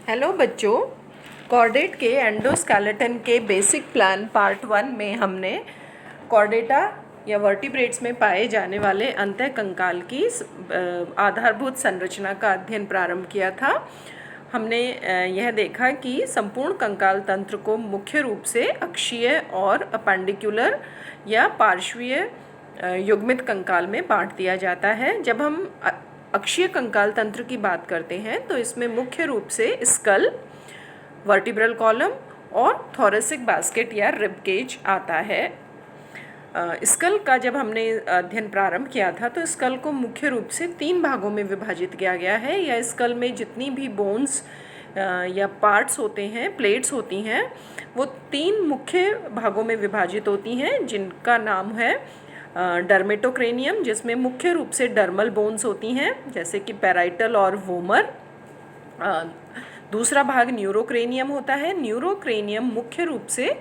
Hello बच्चों, chordate के endoskeleton के बेसिक प्लान पार्ट 1 में हमने कॉर्डेटा या वर्टिब्रेट्स में पाए जाने वाले अंतःकंकाल की आधारभूत संरचना का अध्ययन प्रारंभ किया था। हमने यह देखा कि संपूर्ण कंकाल तंत्र को मुख्य रूप से अक्षीय और अपेंडिकुलर या पार्श्वीय युग्मित कंकाल में बांट दिया जाता है। जब हम अक्षीय कंकाल तंत्र की बात करते हैं तो इसमें मुख्य रूप से स्कल, वर्टिब्रल कॉलम और थोरेसिक बास्केट या रिब केज आता है। स्कल का जब हमने अध्ययन प्रारंभ किया था तो स्कल को मुख्य रूप से 3 भागों में विभाजित किया गया है। या स्कल में जितनी भी बोन्स या पार्ट्स होते हैं, प्लेट्स होती हैं, वो 3 मुख्य भागों में विभाजित होती हैं, जिनका नाम है डर्मेटोक्रेनियम, जिसमें मुख्य रूप से डर्मल बोन्स होती हैं जैसे कि पैराइटल और वोमर। दूसरा भाग न्यूरोक्रेनियम होता है। न्यूरोक्रेनियम मुख्य रूप से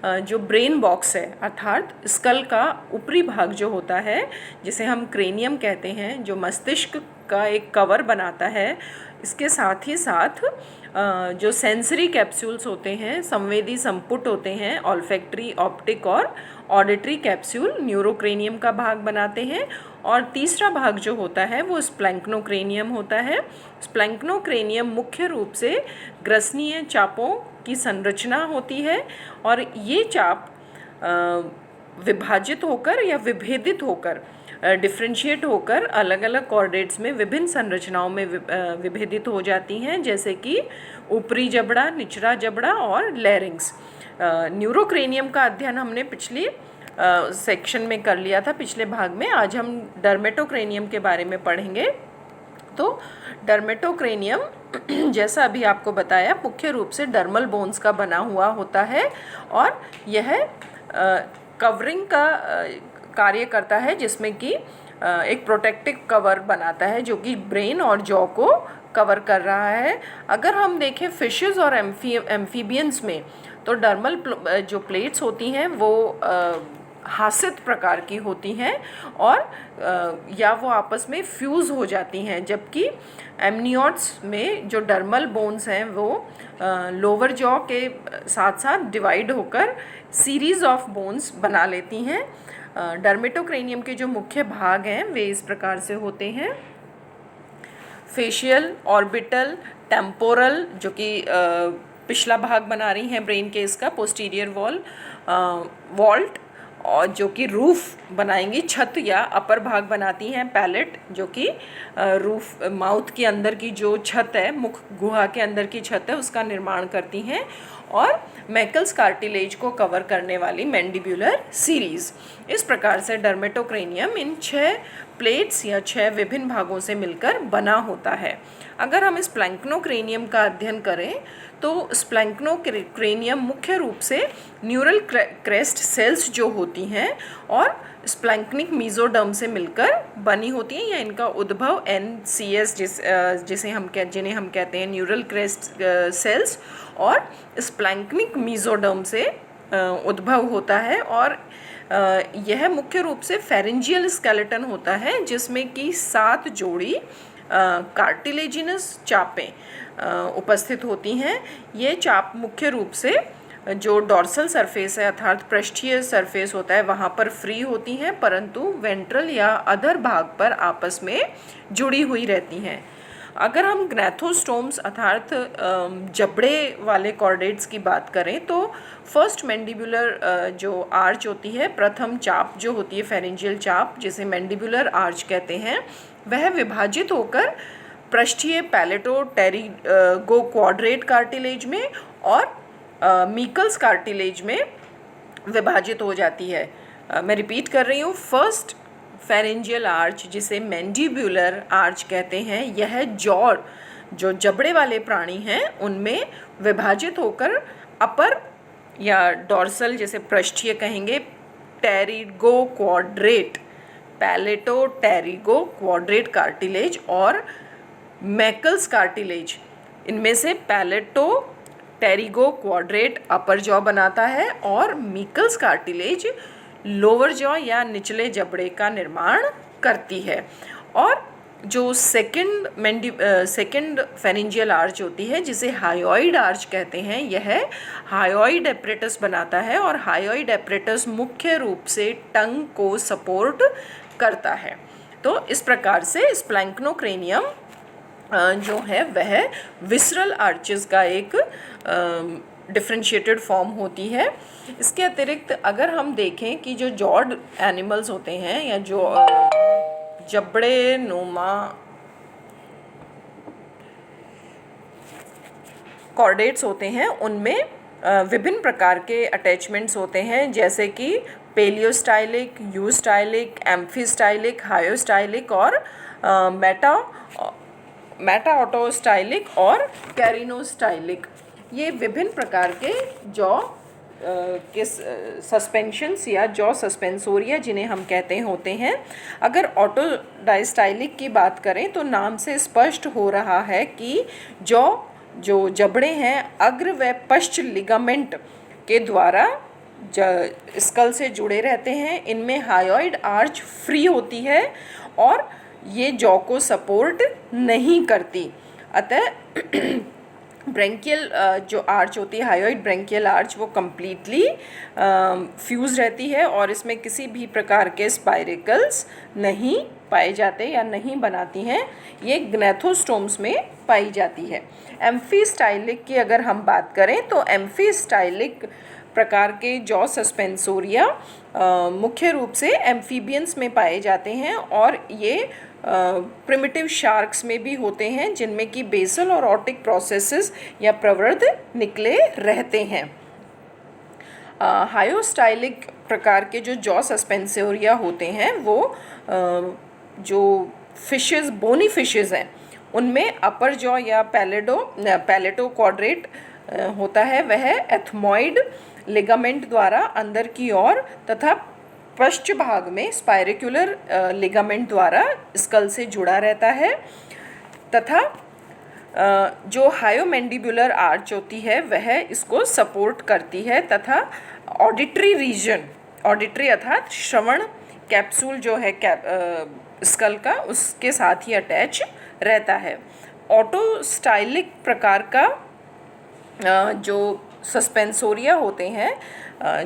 जो ब्रेन बॉक्स है अर्थात स्कल का ऊपरी भाग जो होता है, जिसे हम क्रेनियम कहते हैं, जो मस्तिष्क का एक कवर बनाता है, इसके साथ ही साथ जो सेंसरी कैप्सूल्स होते हैं, संवेदी संपुट होते हैं, ऑल्फैक्टरी, ऑप्टिक और ऑडिटरी कैप्सूल न्यूरोक्रेनियम का भाग बनाते हैं। और तीसरा भाग जो होता है वो स्प्लैंक्नोक्रेनियम होता है। स्प्लैंक्नोक्रेनियम मुख्य रूप से ग्रसनीय चापों की संरचना होती है और ये चाप विभाजित होकर या विभेदित होकर, डिफ्रेंशिएट होकर अलग अलग कॉर्डेट्स में विभिन्न संरचनाओं में विभेदित हो जाती हैं, जैसे कि ऊपरी जबड़ा, निचला जबड़ा और लैरिंग्स। न्यूरोक्रेनियम का अध्ययन हमने पिछली सेक्शन में कर लिया था, पिछले भाग में। आज हम डर्मेटोक्रेनियम के बारे में पढ़ेंगे। तो डर्मेटोक्रेनियम जैसा अभी आपको बताया, मुख्य रूप से डर्मल बोन्स का बना हुआ होता है और यह कवरिंग का कार्य करता है, जिसमें कि एक प्रोटेक्टिव कवर बनाता है जो कि ब्रेन और जॉ को कवर कर रहा है। अगर हम देखें फिशेस और एम्फीबियंस में, तो डर्मल जो प्लेट्स होती हैं वो हासित प्रकार की होती हैं और या वो आपस में फ्यूज़ हो जाती हैं, जबकि एमनियोट्स में जो डर्मल बोन्स हैं वो लोअर जॉ के साथ साथ डिवाइड होकर सीरीज़ ऑफ बोन्स बना लेती हैं। डर्मेटोक्रेनियम के जो मुख्य भाग हैं वे इस प्रकार से होते हैं: फेशियल, ऑर्बिटल, टेम्पोरल, जो कि पिछला भाग बना रही हैं ब्रेन के, इसका पोस्टीरियर वॉल, वॉल्ट, और जो कि रूफ बनाएंगी, छत या अपर भाग बनाती हैं, पैलेट, जो कि रूफ माउथ के अंदर की जो छत है, मुख गुहा के अंदर की छत है, उसका निर्माण करती हैं, और मैकल्स कार्टिलेज को कवर करने वाली मैंडिब्यूलर सीरीज़। इस प्रकार से डर्मेटोक्रेनियम इन 6 प्लेट्स या 6 विभिन्न भागों से मिलकर बना होता है। अगर हम स्प्लैंक्नोक्रेनियम का अध्ययन करें तो स्प्लैंक्नोक्रेनियम मुख्य रूप से न्यूरल क्रेस्ट सेल्स जो होती हैं और स्प्लैंक्निक मीजोडर्म से मिलकर बनी होती हैं, या इनका उद्भव NCS जिन्हें हम कहते हैं न्यूरल क्रेस्ट सेल्स और स्प्लैंक्निक मीजोडर्म से उद्भव होता है। और यह मुख्य रूप से फेरेंजियल स्केलेटन होता है, जिसमें कि 7 जोड़ी कार्टिलेजिनस चापें उपस्थित होती हैं। ये चाप मुख्य रूप से जो डॉर्सल सरफेस है अर्थात पृष्ठीय सरफेस होता है वहाँ पर फ्री होती हैं, परंतु वेंट्रल या अधर भाग पर आपस में जुड़ी हुई रहती हैं। अगर हम ग्नैथोस्टोम्स अर्थात जबड़े वाले कॉर्डेट्स की बात करें तो फर्स्ट मैंडिबुलर जो आर्च होती है, प्रथम चाप जो होती है फेरेंजियल चाप, जिसे मैंडिबुलर आर्च कहते हैं, वह विभाजित होकर पृष्ठीय पैलेटो टेरिगो क्वाड्रेट कार्टिलेज में और मीकल्स कार्टिलेज में विभाजित हो जाती है। मैं रिपीट कर रही हूँ, फर्स्ट फेरेंजियल आर्च जिसे मैंडिब्यूलर आर्च कहते हैं, यह जॉ जो जबड़े वाले प्राणी हैं उनमें विभाजित होकर अपर या डॉर्सल जिसे पृष्ठीय कहेंगे pterygo quadrat, पैलेटो pterygo quadrat cartilage और मैकल्स कार्टिलेज, इनमें से पैलेटो टेरिगो क्वाड्रेट अपर जॉ बनाता है और मीकल्स कार्टिलेज लोअर जॉ या निचले जबड़े का निर्माण करती है। और जो सेकंड फेरिंजियल आर्च होती है, जिसे हायोइड आर्च कहते हैं, यह हायोइड एपरेटस बनाता है और हायोइड एपरेटस मुख्य रूप से टंग को सपोर्ट करता है। तो इस प्रकार से स्प्लैंक्नोक्रेनियम जो है वह विसरल आर्चेस का एक डिफ्रेंशिएटेड फॉर्म होती है। इसके अतिरिक्त अगर हम देखें कि जो जॉड एनिमल्स होते हैं या जो जबड़े नुमा कॉर्डेट्स होते हैं, उनमें विभिन्न प्रकार के अटैचमेंट्स होते हैं, जैसे कि पेलियोस्टाइलिक, यूस्टाइलिक, एम्फीस्टाइलिक, हायोस्टाइलिक और मेटाऑटोस्टाइलिक और कैरिनोस्टाइलिक। ये विभिन्न प्रकार के जॉ के सस्पेंशंस या जॉ सस्पेंसोरिया जिन्हें हम कहते हैं होते हैं। अगर ऑटोडाइस्टाइलिक की बात करें तो नाम से स्पष्ट हो रहा है कि जो जबड़े हैं अग्र व पश्च लिगामेंट के द्वारा स्कल से जुड़े रहते हैं। इनमें हायोइड आर्च फ्री होती है और ये जॉ को सपोर्ट नहीं करती। अतः ब्रेंकियल जो आर्च होती है, हायोइड ब्रेंकियल आर्च, वो कम्प्लीटली फ्यूज रहती है और इसमें किसी भी प्रकार के स्पाइरिकल्स नहीं पाए जाते या नहीं बनाती हैं। ये ग्नेथोस्टोम्स में पाई जाती है। एम्फीस्टाइलिक की अगर हम बात करें तो एम्फीस्टाइलिक प्रकार के जॉ सस्पेंसोरिया मुख्य रूप से एम्फीबियंस में पाए जाते हैं और ये प्रिमिटिव शार्क्स में भी होते हैं, जिनमें कि बेसल और ऑटिक प्रोसेसेस या प्रवृत्त निकले रहते हैं। हायोस्टाइलिक प्रकार के जो जॉ सस्पेंसोरिया होते हैं वो जो फिशेस, बोनी फिशेस हैं, उनमें अपर जॉ या पैलेटो क्वाड्रेट होता है। वह एथमॉइड लिगामेंट द्वारा अंदर की ओर तथा पश्च भाग में स्पाइरिकुलर लिगामेंट द्वारा स्कल से जुड़ा रहता है। तथा जो हायोमैंडिबुलर आर्च होती है वह इसको सपोर्ट करती है तथा ऑडिटरी रीजन, ऑडिटरी अर्थात श्रवण कैप्सूल जो है स्कल का, उसके साथ ही अटैच रहता है। ऑटोस्टाइलिक प्रकार का जो सस्पेंसोरिया होते हैं,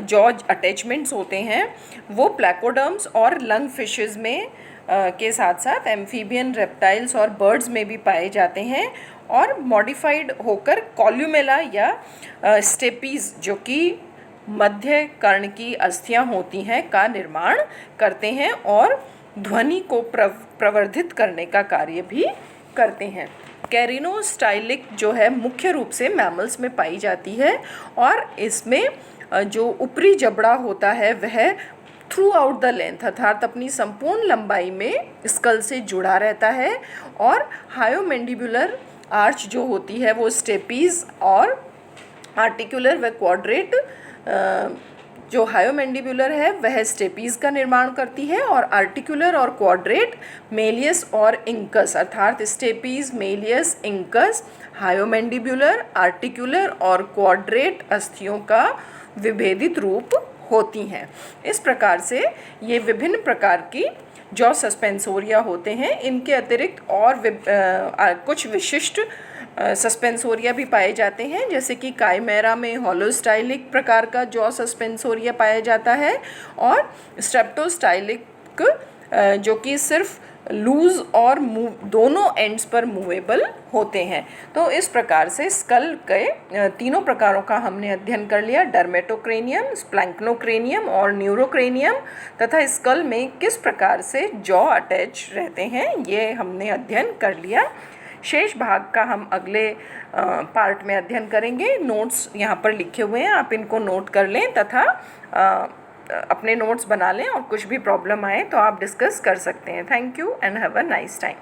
जॉ अटैचमेंट्स होते हैं, वो प्लैकोडर्म्स और लंग फिशेस में के साथ साथ एम्फीबियन, रेप्टाइल्स और बर्ड्स में भी पाए जाते हैं और मॉडिफाइड होकर कॉल्यूमेला या स्टेपीज जो कि मध्य कर्ण की अस्थियां होती हैं का निर्माण करते हैं और ध्वनि को प्रवर्धित करने का कार्य भी करते हैं। कैरिनोस्टाइलिक जो है मुख्य रूप से मैमल्स में पाई जाती है और इसमें जो ऊपरी जबड़ा होता है वह थ्रू आउट द लेंथ अर्थात अपनी संपूर्ण लंबाई में स्कल से जुड़ा रहता है और हायोमैंडिबुलर आर्च जो होती है वो स्टेपीज और आर्टिकुलर व क्वाड्रेट, जो हायोमैंडिबुलर है वह स्टेपीज का निर्माण करती है और आर्टिकुलर और क्वाड्रेट मेलियस और इंकस अर्थात स्टेपीज, मेलियस, इंकस, हायोमैंडिबुलर, आर्टिकुलर और क्वाड्रेट अस्थियों का विभेदित रूप होती हैं। इस प्रकार से ये विभिन्न प्रकार की जॉ सस्पेंसोरिया होते हैं। इनके अतिरिक्त और कुछ विशिष्ट सस्पेंसोरिया भी पाए जाते हैं, जैसे कि काइमेरा में होलोस्टाइलिक प्रकार का जॉ सस्पेंसोरिया पाया जाता है और स्ट्रेप्टोस्टाइलिक जो कि सिर्फ लूज और दोनों एंड्स पर मूवेबल होते हैं। तो इस प्रकार से स्कल के तीनों प्रकारों का हमने अध्ययन कर लिया, डर्मेटोक्रेनियम, स्प्लैंक्नोक्रेनियम और न्यूरोक्रेनियम, तथा स्कल में किस प्रकार से जॉ अटैच रहते हैं ये हमने अध्ययन कर लिया। शेष भाग का हम अगले पार्ट में अध्ययन करेंगे। नोट्स यहाँ पर लिखे हुए हैं, आप इनको नोट कर लें तथा अपने नोट्स बना लें और कुछ भी प्रॉब्लम आए तो आप डिस्कस कर सकते हैं। Thank you and have a nice time.